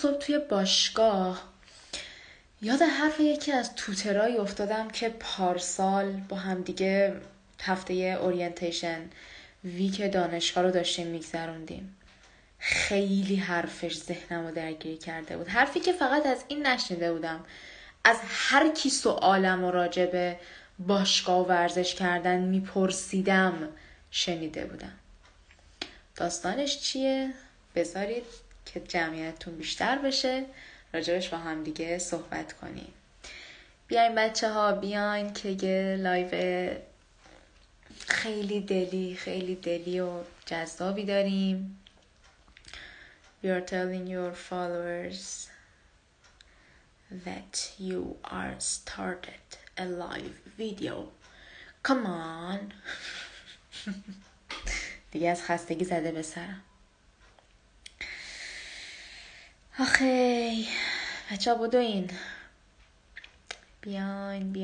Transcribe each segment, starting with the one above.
صبح توی باشگاه یاد حرف یکی از توترایی افتادم که پارسال با هم دیگه هفته اورینتیشن ویک دانشگاه رو داشتیم میگذروندیم. خیلی حرفش ذهنم رو درگیر کرده بود. حرفی که فقط از این نشنیده بودم، از هر کی سوالم و راجع به باشگاه و ورزش کردن میپرسیدم شنیده بودم. داستانش چیه؟ بذارید که جمعیتتون بیشتر بشه راجبش با هم دیگه صحبت کنیم. بیاین بچه ها، بیاین که یه لایو خیلی دلی و جذابی داریم. We are telling your followers that you are started a live video. Come on. دیگه از خستگی زده به سرم. آخه بچه ها بدوین. بیاین.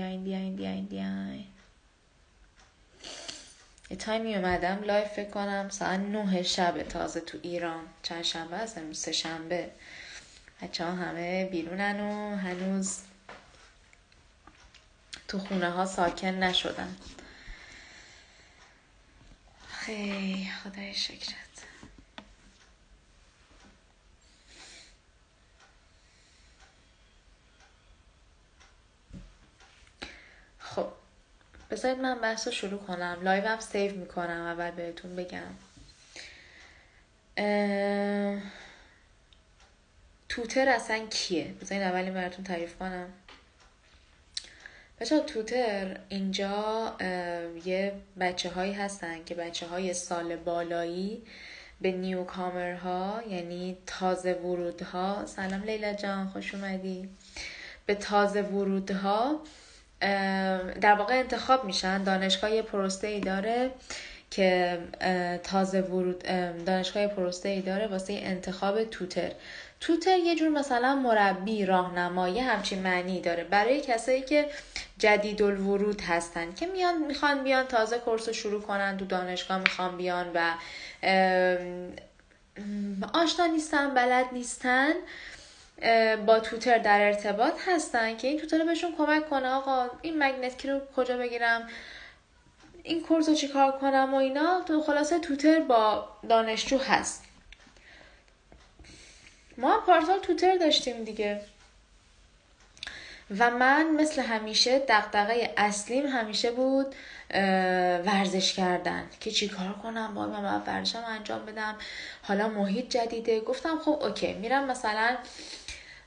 یه تایمی اومدم لایف فکر کنم ساعت 9 شب تازه تو ایران. چند شنبه هست امروز؟ 3 شنبه. بچه ها همه بیرونن و هنوز تو خونه ها ساکن نشدن. خیلی خدای شکرت. خب بذارید من بحث رو شروع کنم. لایوم سیو میکنم اول بهتون بگم. توتر اصلا کیه؟ بذارید اولی براتون تعریف کنم. بچه توتر اینجا یه بچه هایی هستن که بچه های سال بالایی به نیوکامرها، یعنی تازه ورودها، سلام لیلا جان خوش اومدی، به تازه ورودها در واقع انتخاب میشن. دانشگاه یه پروسه ای داره که تازه ورود دانشگاه پروسه ای داره واسه انتخاب توتر. توتر یه جور مثلا مربی، راهنمایی، همچین معنی داره برای کسایی که جدید الورود هستن که میخوان بیان تازه کورس رو شروع کنن تو دانشگاه، میخوان بیان و آشنا نیستن، بلد نیستن، با توتر در ارتباط هستن که این توتر بهشون کمک کنه. آقا این مگنت کی رو کجا بگیرم، این کورس رو چی کار کنم و اینا. تو خلاصه توتر با دانشجو هست. ما هم پارسال توتر داشتیم دیگه و من مثل همیشه دغدغه اصلیم همیشه بود ورزش کردن که چی کار کنم. باید من ورزشم انجام بدم، حالا محیط جدیده. گفتم خب اوکی، میرم مثلا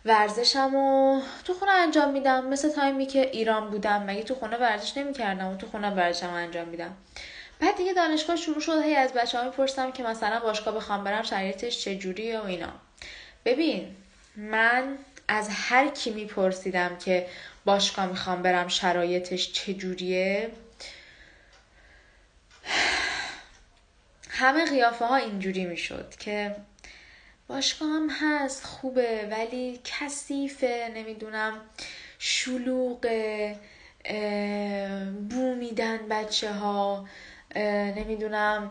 ورزشمو تو خونه انجام میدم مثل تایمی که ایران بودم. مگه تو خونه ورزش نمی‌کردم و تو خونه ورزشمو انجام میدم. بعد دیگه دانشگاه شروع شد، هی از بچه‌ها میپرسم که مثلا باشگاه بخوام برم شرایطش چجوریه و اینا. ببین من از هر کی میپرسیدم که باشگاه میخوام برم شرایطش چجوریه، همه قیافه ها اینجوری میشد که باشگاه هم هست خوبه ولی کثیفه، نمیدونم شلوغه، بو میدن بچه ها، نمیدونم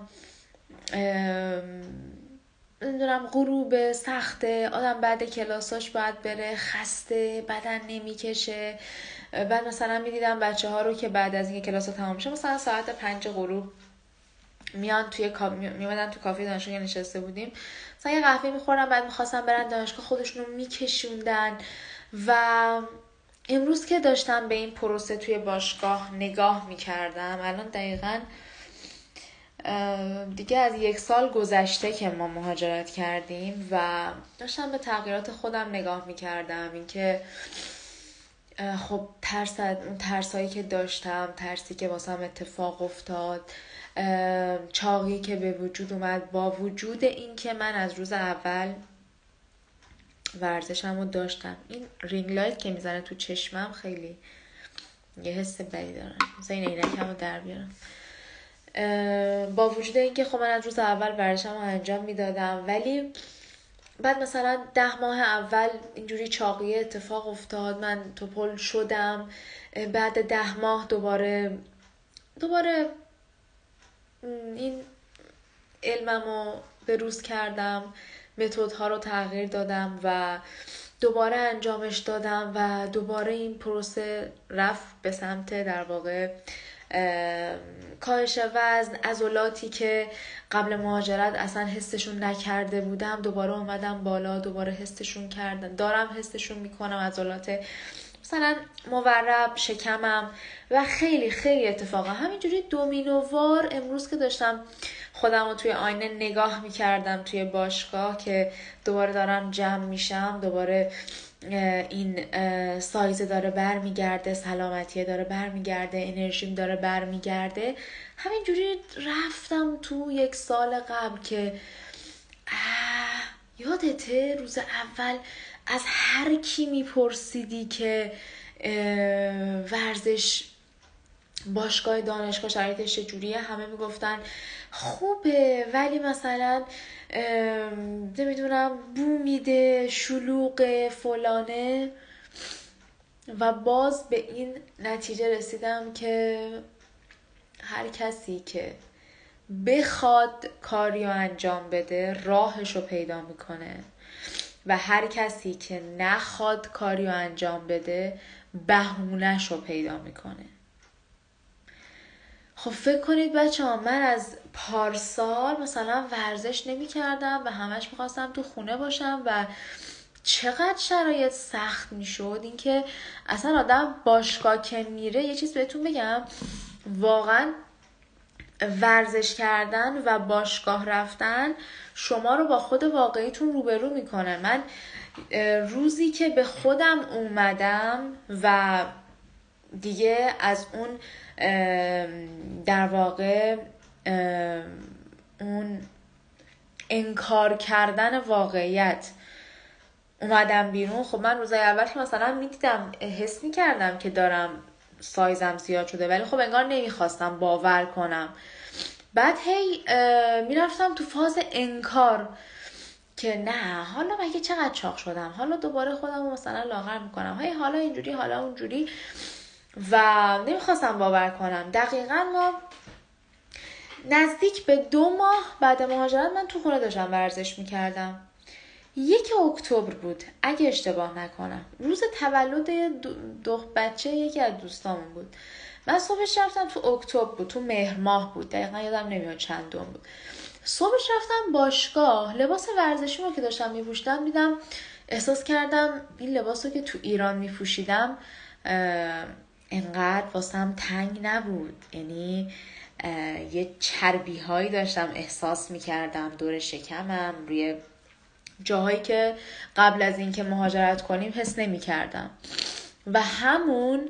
غروب سخته، آدم بعد کلاساش باید بره، خسته، بدن نمیکشه. بعد مثلا میدیدم بچه ها رو که بعد از اینکه کلاس تمام شه مثلا ساعت 5 غروب میان میمدن تو کافه دانشگاه نشسته بودیم، مثلا یه قهوه میخورن، بعد میخواستن برن دانشگاه، خودشون رو میکشوندن. و امروز که داشتم به این پروسه توی باشگاه نگاه میکردم، الان دقیقاً دیگه از 1 سال گذشته که ما مهاجرت کردیم و داشتم به تغییرات خودم نگاه میکردم. اینکه خب ترسایی که داشتم، ترسی که واسم اتفاق افتاد، چاقی که به وجود اومد، با وجود این که من از روز اول ورزشمو داشتم. این رینگ لایت که میزنه تو چشمم خیلی یه حس بدی دارم، مثلا این عینکمو در بیارم. با وجود اینکه خب من از روز اول ورزشمو انجام میدادم، ولی بعد مثلا 10 ماه اول اینجوری چاقی اتفاق افتاد، من توپل شدم. بعد 10 ماه دوباره این علممو بروز کردم، متدها رو تغییر دادم و دوباره انجامش دادم و دوباره این پروسه رفت به سمت در واقع کاهش وزن. عضلاتی که قبل مهاجرت اصلا حسشون نکرده بودم دوباره اومدم بالا، دوباره حسشون کردم، دارم حسشون میکنم. عضلات مثلا مورب، شکمم و خیلی خیلی اتفاقا همینجوری دومینووار. امروز که داشتم خودم رو توی آینه نگاه میکردم توی باشگاه که دوباره دارم جمع میشم، دوباره این سایز داره برمیگرده، سلامتیه داره برمیگرده، انرژیم داره برمیگرده. همینجوری رفتم تو یک سال قبل که یادته روز اول از هر کی میپرسیدی که ورزش باشگاه دانشگاه شرایطش چجوریه، همه میگفتن خوبه ولی مثلا نمیدونم بو میده، شلوغه، فلانه. و باز به این نتیجه رسیدم که هر کسی که بخواد کاریو انجام بده راهشو پیدا میکنه و هر کسی که نخواد کاریو انجام بده بهونه‌شو پیدا میکنه. خب فکر کنید بچه ها، من از پارسال مثلا ورزش نمی کردم و همش میخواستم تو خونه باشم و چقدر شرایط سخت میشد. اینکه اصلا آدم باشگاه که میره، یه چیز بهتون بگم، واقعا ورزش کردن و باشگاه رفتن شما رو با خود واقعیتون روبرو میکنه. من روزی که به خودم اومدم و دیگه از اون در واقع اون انکار کردن واقعیت اومدم بیرون، خب من روزای اول که مثلا میدیدم حس میکردم که دارم سایزم زیاد شده، ولی خب انگار نمیخواستم باور کنم. بعد هی میرفتم تو فاز انکار که نه حالا مگه چقدر چاق شدم، حالا دوباره خودم رو مثلا لاغر میکنم، هی حالا اینجوری حالا اونجوری، و نمیخواستم باور کنم. دقیقاً ما نزدیک به 2 ماه بعد مهاجرت من تو خونه داشتم ورزش میکردم. 1 اکتبر بود اگه اشتباه نکنم، روز تولد بچه یکی از دوستامون بود. من صبحش رفتم، تو اکتبر بود، تو مهر ماه بود، دقیقا یادم نمیاد چندم بود. صبحش رفتم باشگاه، لباس ورزشی رو که داشتم میپوشیدم دیدم، احساس کردم این لباس رو که تو ایران میپوشیدم انقدر واسم تنگ نبود. یعنی یه چربی هایی داشتم احساس میکردم دور شکمم، روی جاهایی که قبل از اینکه مهاجرت کنیم حس نمیکردم و همون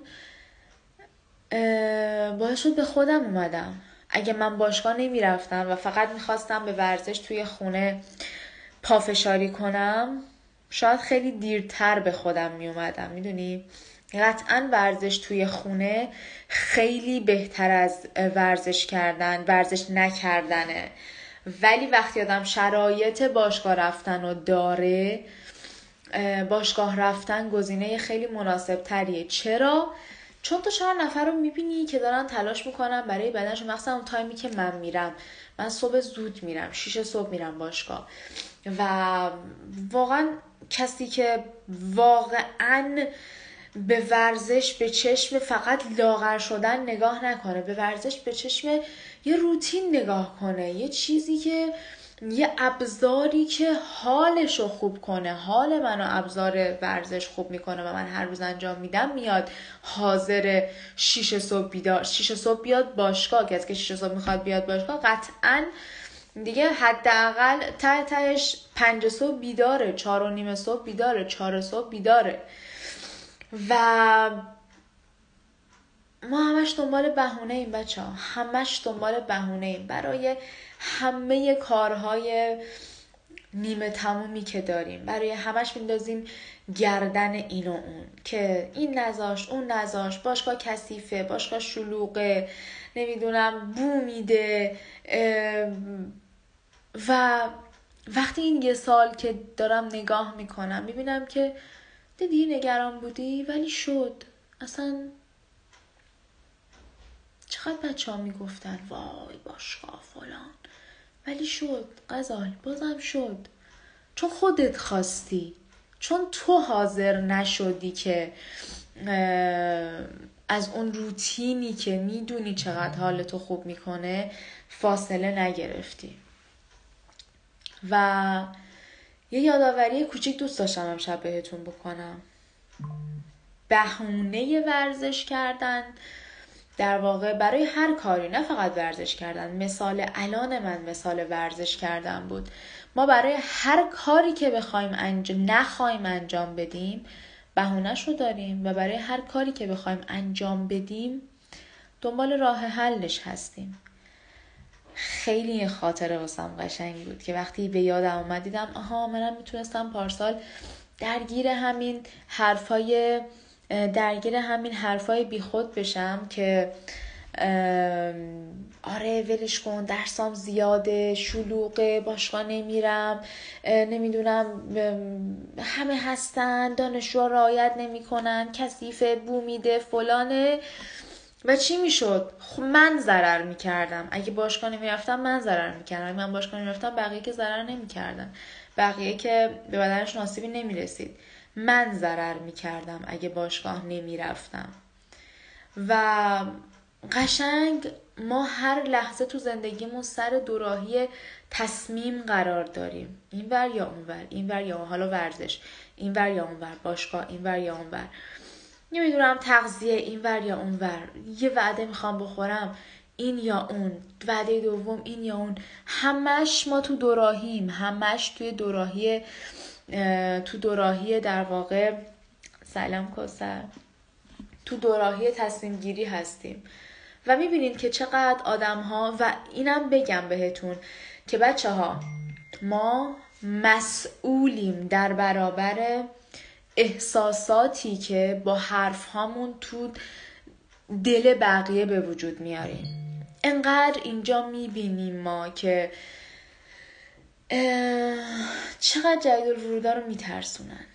باعث شد به خودم اومدم. اگه من باشگاه نمیرفتم و فقط میخواستم به ورزش توی خونه پافشاری کنم، شاید خیلی دیرتر به خودم میومدم. میدونی قطعا ورزش توی خونه خیلی بهتر از ورزش نکردنه، ولی وقتی آدم شرایط باشگاه رفتن رو داره، باشگاه رفتن گزینه خیلی مناسب تریه. چرا؟ چون تو 4 نفر رو میبینی که دارن تلاش میکنن برای بدنشون، مثلا اون تایمی که من میرم، من صبح زود میرم، 6 صبح میرم باشگاه و واقعا کسی که واقعا به ورزش به چشم فقط لاغر شدن نگاه نکنه، به ورزش به چشم یه روتین نگاه کنه، یه چیزی که یه ابزاری که حالشو خوب کنه، حال منو ابزار ورزش خوب میکنه و من هر روز انجام میدم، میاد حاضر 6 صبح بیدار، 6 صبح بیاد باشگاه. کسی که 6 صبح میخواد بیاد باشگاه قطعاً دیگه حداقل تهش 5 صبح بیداره، 4 و نیم صبح بیداره، 4 صبح بیداره. و ما همش دنبال بهونه ایم بچه ها، همش دنبال بهونه ایم برای همه کارهای نیمه تمومی که داریم، برای همش میندازیم گردن این و اون که این نذاشت اون نذاشت، باشگاه کثیفه، باشگاه شلوغه، نمیدونم بو میده. و وقتی این 1 سال که دارم نگاه میکنم میبینم که دیدی نگران بودی ولی شد. اصلا چقدر بچه ها میگفتن وای باشگاه فلان، ولی شد. غزال بازم شد، چون خودت خواستی، چون تو حاضر نشدی که از اون روتینی که میدونی چقدر حالتو خوب میکنه فاصله نگرفتی. و یه یادآوری کوچیک دوست داشتم امشب بهتون بکنم. بهونه ورزش کردن در واقع برای هر کاری، نه فقط ورزش کردن. مثال الان من مثال ورزش کردن بود. ما برای هر کاری که بخوایم نخوایم انجام بدیم بهونه‌شو داریم و برای هر کاری که بخوایم انجام بدیم دنبال راه حلش هستیم. خیلی خاطره واسم قشنگ بود که وقتی به یادم اومد دیدم آها منم میتونستم پارسال درگیر همین حرفای بیخود بشم که آره ولش کن، درسام زیاده، شلوغه، باشگاه نمیرم، نمیدونم همه هستن، دانشجوها رعایت نمیکنن، کثیفه، بو میده، فلانه. و چی میشد؟ من ضرر میکردم. اگه باشگاه نمیرفتم من ضرر میکردم. اگه من باشگاه نمیرفتم بقیه که ضرر نمیکردن، بقیه که به بدنش ناصیبی نمیرسید. من ضرر میکردم اگه باشگاه نمیرفتم. و قشنگ ما هر لحظه تو زندگیمون سر دوراهی تصمیم قرار داریم، اینور یا اونور، اینور یا حالا ورزش، اینور یا اونور، باشگاه، اینور یا اونور، نمیدونم تغذیه، اینور یا اونور، یه وعده میخوام بخورم، این یا اون، وعده دوم این یا اون. همش ما تو دوراهیم، همش تو دوراهی در واقع سلام کوثر، تو دوراهی تصمیم گیری هستیم. و میبینید که چقدر آدم ها، و اینم بگم بهتون که بچه ها ما مسئولیم در برابر احساساتی که با حرف هامون تو دل بقیه به وجود میاریم. انقدر اینجا میبینیم ما که چقدر جدید الورودا رو میترسونن.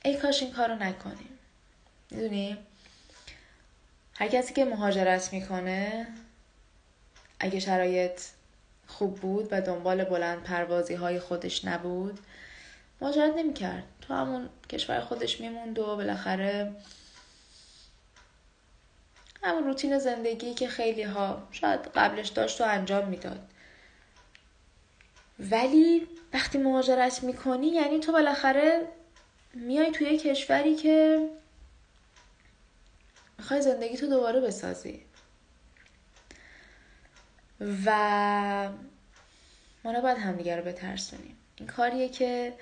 ای کاش این کارو نکنیم. میدونی هر کسی که مهاجرت میکنه اگه شرایط خوب بود و دنبال بلند پروازی های خودش نبود مهاجرت نمیکرد، تو همون کشور خودش میموند و بالاخره همون روتین زندگی که خیلی ها شاید قبلش داشت و انجام میداد. ولی وقتی مهاجرت میکنی یعنی تو بالاخره میای توی کشوری که میخوای زندگی تو دوباره بسازی و ما نباید همدیگه رو بترسونیم. این کاریه که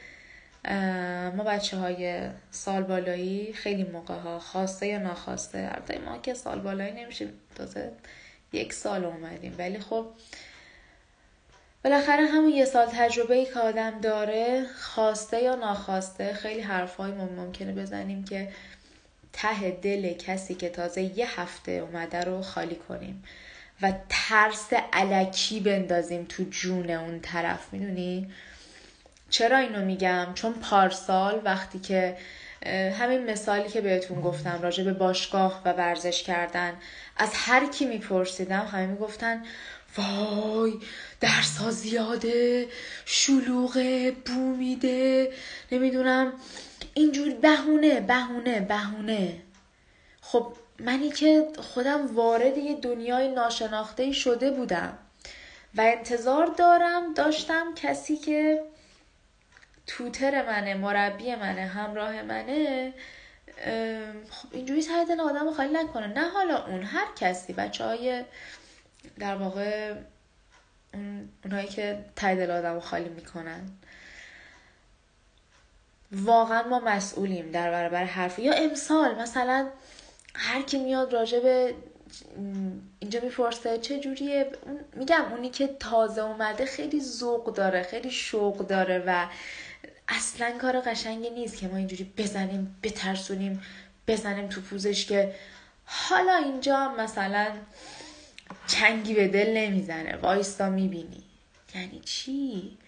ما بچه های سال بالایی خیلی موقع ها خواسته یا ناخواسته، البته ما که سال بالایی نمیشیم، تازه 1 سال اومدیم، ولی خب بالاخره همون 1 سال تجربه‌ای که آدم داره خواسته یا ناخواسته خیلی حرفای ممکنه بزنیم که ته دل کسی که تازه 1 هفته اومده رو خالی کنیم و ترس الکی بندازیم تو جون اون طرف. میدونی چرا اینو میگم؟ چون پارسال وقتی که همین مثالی که بهتون گفتم راجع به باشگاه و ورزش کردن از هر کی میپرسیدم همه میگفتن وای درس‌ها زیاده، شلوغه، بو میده، نمیدونم اینجور بهونه. خب منی که خودم وارد یه دنیای ناشناخته‌ای شده بودم و انتظار داشتم کسی که توتر منه، مربی منه، همراه منه، خب اینجوری ته دل آدم رو خالی نکنه. نه حالا اون، هر کسی، بچه های در واقع اونهایی که ته دل آدم رو خالی میکنن. واقعا ما مسئولیم در برابر حرف یا امسال. مثلا هر کی میاد راجع به اینجا میپرسه چه جوریه، میگم اونی که تازه اومده خیلی ذوق داره، خیلی شوق داره و اصلا کار قشنگی نیست که ما اینجوری بزنیم، بترسونیم، بزنیم تو پوزش که حالا اینجا مثلا چنگی به دل نمیزنه، وایستا میبینی. یعنی چی؟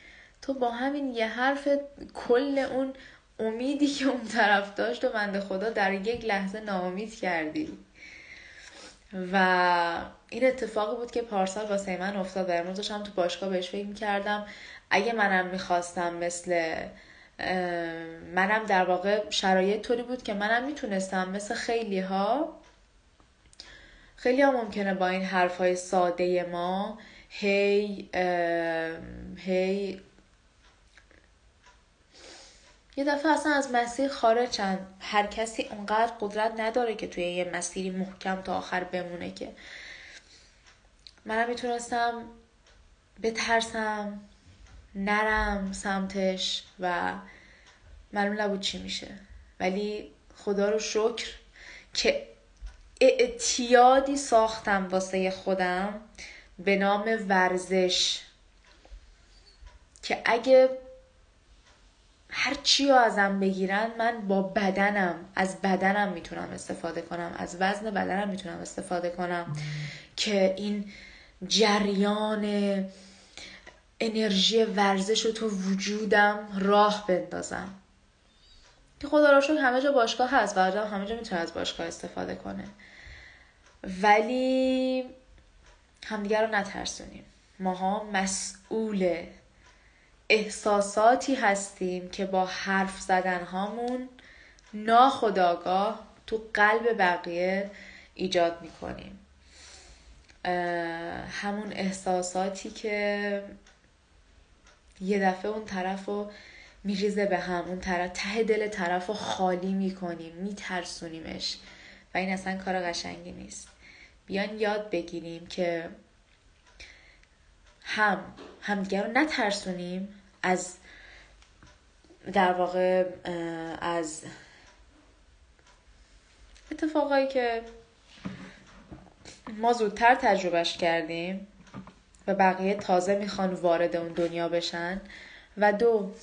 تو با همین یه حرف کل اون امیدی که اون طرف داشت و بنده خدا در 1 لحظه ناامید کردی. و این اتفاقی بود که پارسال واسه من افتاد. امروز داشتم تو باشگاه بهش فکر می‌کردم اگه منم میخواستم منم در واقع شرایط طوری بود که منم میتونستم مثل خیلی ها ممکنه با این حرفای ساده ما هی یه دفعه اصلا از مسیر خارجن. هر کسی اونقدر قدرت نداره که توی یه مسیری محکم تا آخر بمونه. که منم میتونستم بترسم، نرم سمتش و معلوم نبود چی میشه، ولی خدا رو شکر که اعتیادی ساختم واسه خودم به نام ورزش که اگه هر چی رو ازم بگیرن من با بدنم، از بدنم میتونم استفاده کنم، از وزن بدنم میتونم استفاده کنم که این جریان انرژی ورزش رو تو وجودم راه بندازم. که خدا را شکر همه جا باشگاه هست و آدم همه جا میتونه از باشگاه استفاده کنه، ولی همدیگر رو نترسونیم. ماها مسئول احساساتی هستیم که با حرف زدن هامون ناخودآگاه تو قلب بقیه ایجاد میکنیم. همون احساساتی که یه دفعه اون طرف رو میریزه به هم، اون طرف ته دل طرف رو خالی میکنیم، میترسونیمش و این اصلا کار قشنگی نیست. بیان یاد بگیریم که همدیگر رو نترسونیم از در واقع از اتفاقایی که ما زودتر تجربهش کردیم و بقیه تازه میخوان وارد اون دنیا بشن. و 2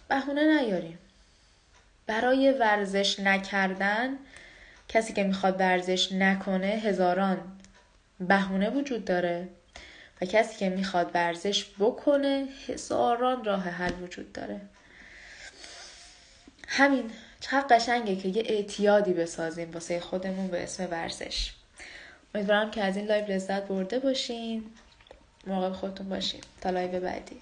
بهونه نیاریم برای ورزش نکردن. کسی که میخواد ورزش نکنه هزاران بهونه وجود داره و کسی که میخواد ورزش بکنه هزاران راه حل وجود داره. همین چقدر قشنگه که یه اعتیادی بسازیم واسه خودمون به اسم ورزش. امیدوارم که از این لایو لذت برده باشین. مراقب خودتون باشین تا لایو بعدی.